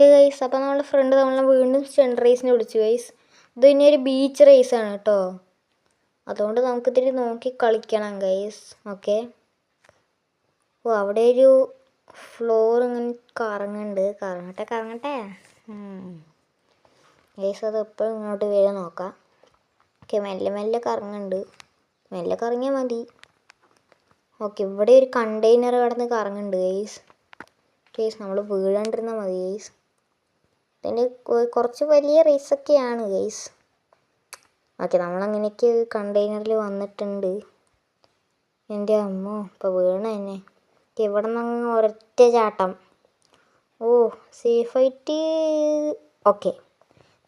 Okay guys, അപ്പോൾ നമ്മുടെ front നമ്മളെ വീണ്ടും സ്റ്റണ്ട് റേസിന് വിളിച്ചു ഗൈസ്. ഇത് ഇനി ഒരു ബീച്ച് റേസാണ് കേട്ടോ, അതുകൊണ്ട് നമുക്ക് ഇത്തിരി നോക്കി കളിക്കണം ഗൈസ്. ഓക്കെ. ഓ, അവിടെ ഒരു ഫ്ലോർ ഇങ്ങനെ കറങ്ങുന്നുണ്ട്. കറങ്ങട്ടെ ഗൈസ്. അത് എപ്പോഴും ഇങ്ങോട്ട് വരെ നോക്കാം. ഓക്കെ, മെല്ലെ കറങ്ങുന്നുണ്ട്. മെല്ലെ കറങ്ങിയാൽ മതി. ഓക്കെ, ഇവിടെ ഒരു കണ്ടെയ്നർ കിടന്ന് കറങ്ങുന്നുണ്ട് ഗൈസ്. നമ്മൾ വീഴാണ്ടിരുന്നാൽ മതി ഗൈസ്. ഇതിൻ്റെ കുറച്ച് വലിയ റേസൊക്കെയാണ് ഗൈസ്. ഓക്കെ, നമ്മളങ്ങനെയൊക്കെ കണ്ടെയ്നറിൽ വന്നിട്ടുണ്ട്. എൻ്റെ അമ്മോ, ഇപ്പോൾ വീണ തന്നെ. ഇവിടെ നിന്ന് ഒരൊറ്റ ചാട്ടം. ഓ, സേഫായിട്ട്. ഓക്കെ,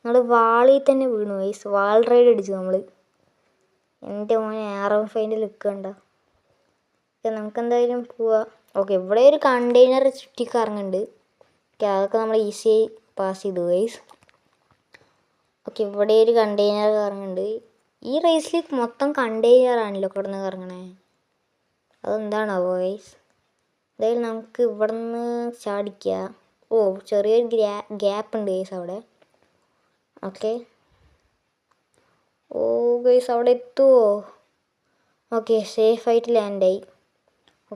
നമ്മൾ വാളിൽ തന്നെ വീണു ഗൈസ്. വാൾ റൈഡ് അടിച്ചു നമ്മൾ. എൻ്റെ മോനെ ആറോ ഫൈൻ്റെ ലുക്ക് കണ്ടോ. ഓക്കെ, നമുക്കെന്തായാലും പോവാം. ഓക്കെ, ഇവിടെ ഒരു കണ്ടെയ്നർ ചുറ്റി കറങ്ങുന്നുണ്ട്. ഓക്കെ, അതൊക്കെ നമ്മൾ ഈസിയായി പാസ് ചെയ്തു ഗൈസ്. ഓക്കെ, ഇവിടെ ഒരു കണ്ടെയ്നർ കറങ്ങുന്നുണ്ട്. ഈ റേസിൽ മൊത്തം കണ്ടെയ്നറാണല്ലോ കിടന്ന് കറങ്ങണേ. അതെന്താണാവോ ഗൈസ്. എന്തായാലും നമുക്ക് ഇവിടെ നിന്ന് ചാടിക്കുക. ഓ, ചെറിയൊരു ഗ്യാപ്പ് ഉണ്ട് ഗൈസ് അവിടെ. ഓക്കെ. ഓ ഗൈസ്, അവിടെ എത്തുമോ? ഓക്കെ, സേഫായിട്ട് ലാൻഡായി.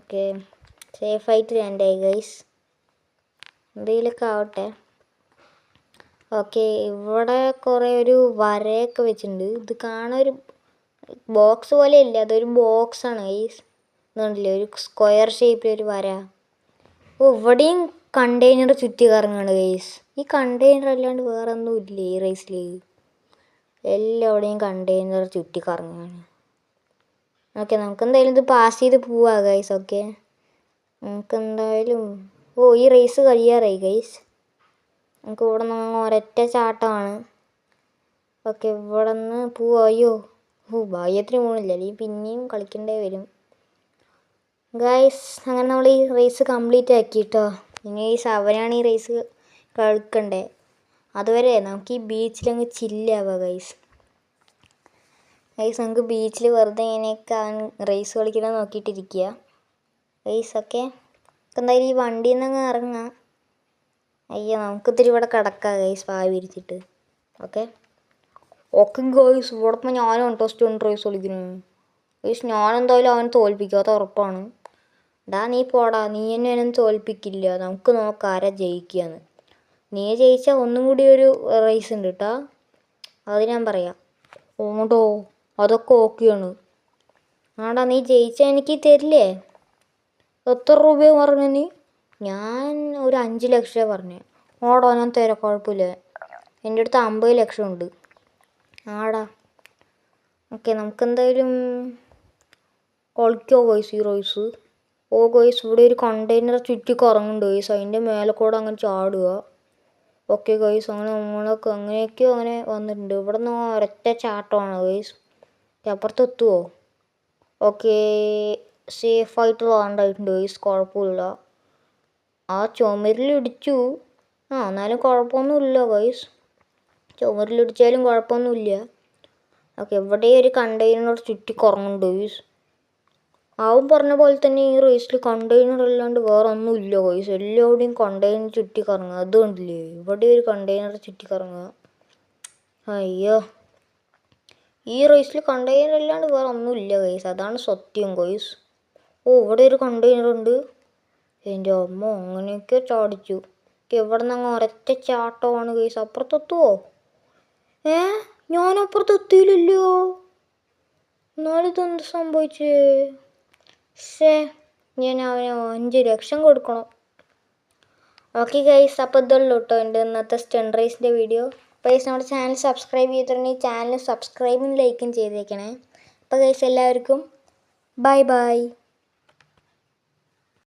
ഓക്കെ, സേഫായിട്ട് ലാൻഡായി ഗൈസ്. എന്തെങ്കിലുമൊക്കെ ആവട്ടെ. ഓക്കെ, ഇവിടെ കുറേ ഒരു വരയൊക്കെ വെച്ചിട്ടുണ്ട്. ഇത് കാണാൻ ഒരു ബോക്സ് പോലെ ഇല്ല, അതൊരു ബോക്സാണ് ഗൈസ്. ഇതുണ്ടല്ലേ, ഒരു സ്ക്വയർ ഷേപ്പിലൊരു വര. ഓ, ഇവിടെയും കണ്ടെയ്നർ ചുറ്റി കറങ്ങുകയാണ് ഗൈസ്. ഈ കണ്ടെയ്നർ അല്ലാണ്ട് വേറെ ഒന്നും ഇല്ലേ ഈ റേസിൽ? എല്ലാവിടെയും കണ്ടെയ്നർ ചുറ്റി കറങ്ങുകയാണ്. ഓക്കെ, നമുക്കെന്തായാലും ഇത് പാസ് ചെയ്ത് പോവാ ഗൈസ്. ഓക്കെ, നമുക്കെന്തായാലും ഈ റേസ് കഴിയാറായി ഗൈസ്. നമുക്ക് ഇവിടെ നിന്ന് ഒരൊറ്റ ചാട്ടമാണ്. ഓക്കെ, ഇവിടെ നിന്ന് പോവാ. അയ്യോ, ഭാഗ്യത്തിന് പോകണില്ല, അല്ലെങ്കിൽ പിന്നെയും കളിക്കേണ്ടി വരും ഗൈസ്. അങ്ങനെ നമ്മൾ ഈ റേസ് കംപ്ലീറ്റ് ആക്കി കേട്ടോ. ഇനി ഈ അവനാണ് ഈ റേസ് കളിക്കണ്ടേ. അതുവരെ നമുക്ക് ഈ ബീച്ചിലങ്ങ് ചില്ലാവുക ഗൈസ്. നമുക്ക് ബീച്ചിൽ വെറുതെ ഇങ്ങനെയൊക്കെ റേസ് കളിക്കണം നോക്കിയിട്ടിരിക്കുക ഗൈസ്. ഓക്കെ, എന്തായാലും ഈ വണ്ടിയിൽ നിന്ന് ഇറങ്ങാം. അയ്യോ, നമുക്കിത്തിരി ഇവിടെ കിടക്കാം ഗൈസ്, പായ വിരിച്ചിട്ട്. ഓക്കെ ഗൈസ്, ഇവിടെ ഇപ്പോൾ ഞാനും കേട്ടോ സ്റ്റണ്ട് റേസ് കളിക്കുന്നു ഗൈസ്. ഞാനെന്തായാലും അവനെ തോൽപ്പിക്കാത്ത ഉറപ്പാണ്. നീ പോടാ, നീ എന്നെ ഒന്നും തോൽപ്പിക്കില്ല. നമുക്ക് നോക്കാം ആരാ ജയിക്കുകയെന്ന്. നീ ജയിച്ചാൽ ഒന്നും കൂടി ഒരു റേസ് ഉണ്ട് കേട്ടോ, അത് ഞാൻ പറയാം. ഓടോ, അതൊക്കെ ഓക്കെയാണ്. ആടാ, നീ ജയിച്ചാൽ എനിക്ക് തരില്ലേ? എത്ര രൂപ പറഞ്ഞു നീ? ഞാൻ ഒരു 5 ലക്ഷം പറഞ്ഞു. ആടാ, ഞാൻ തരാം, കുഴപ്പമില്ല. എൻ്റെ അടുത്ത് 50 ലക്ഷം ഉണ്ട്. ആടാ. ഓക്കെ, നമുക്കെന്തായാലും കളിക്കോ ഗൈസ് ഈ റേസ്. ഓ ഗൈസ്, ഇവിടെ ഒരു കണ്ടെയ്നർ ചുറ്റി കറങ്ങുന്നുണ്ട് ഗൈസ്. അതിൻ്റെ മേലെ കൂടെ അങ്ങനെ ചാടുക. ഓക്കെ ഗൈസ്, അങ്ങനെ നമ്മളൊക്കെ അങ്ങനെയൊക്കെയോ അങ്ങനെ വന്നിട്ടുണ്ട്. ഇവിടെ നിന്ന് ഒരൊറ്റ ചാട്ടമാണ് ഗൈസ്. അപ്പുറത്ത് എത്തുമോ? ഓക്കെ, സേഫായിട്ട് ലാൻഡായിട്ടുണ്ട് ഗൈസ്, കുഴപ്പമില്ല. ആ ചുമരിലിടിച്ചു. എന്നാലും കുഴപ്പമൊന്നുമില്ല ഗൈസ്. ചുമരിലിടിച്ചാലും കുഴപ്പമൊന്നുമില്ല. ഓക്കെ, ഇവിടെ ഒരു കണ്ടെയ്നർ ചുറ്റി കറങ്ങുന്നുണ്ട് ഗൈസ്. അവൻ പറഞ്ഞ പോലെ തന്നെ ഈ റേസിൽ കണ്ടെയ്നർ അല്ലാണ്ട് വേറെ ഒന്നും ഇല്ല ഗൈസ്. എല്ലാവരുടെയും കണ്ടെയ്നർ ചുറ്റി കറങ്ങുക. അതുകൊണ്ടില്ലേ, ഇവിടെ ഒരു കണ്ടെയ്നർ ചുറ്റി കറങ്ങുക. അയ്യോ, ഈ റേസിൽ കണ്ടെയ്നർ അല്ലാണ്ട് വേറെ ഒന്നും ഇല്ല ഗൈസ്, അതാണ് സത്യം ഗൈസ്. ഇവിടെ ഒരു കണ്ടെയ്നർ ഉണ്ട്. എൻ്റെ അമ്മ, അങ്ങനെയൊക്കെ ചാടിച്ചു. ഇവിടെ നിന്ന് അങ്ങ് ഒരൊറ്റ ചാട്ടമാണ് ഗൈസ്. അപ്പുറത്തെത്തുമോ? ഞാനപ്പുറത്ത് എത്തിയില്ലല്ലോ. എന്നാലും ഇതെന്ത് സംഭവിച്ചേ? ഞാൻ അവന് 5 ലക്ഷം കൊടുക്കണം. ഓക്കെ ഗൈസ്, അപ്പോൾ ഇതുള്ളൂ കേട്ടോ എൻ്റെ ഇന്നത്തെ സ്റ്റണ്ട് റേസിൻ്റെ വീഡിയോ. അപ്പോൾ ഗൈസ്, നമ്മുടെ ചാനൽ സബ്സ്ക്രൈബ് ചെയ്തിട്ടുണ്ടെങ്കിൽ ചാനൽ സബ്സ്ക്രൈബും ലൈക്കും ചെയ്തേക്കണേ. അപ്പോൾ ഗൈസ്, എല്ലാവർക്കും ബൈ.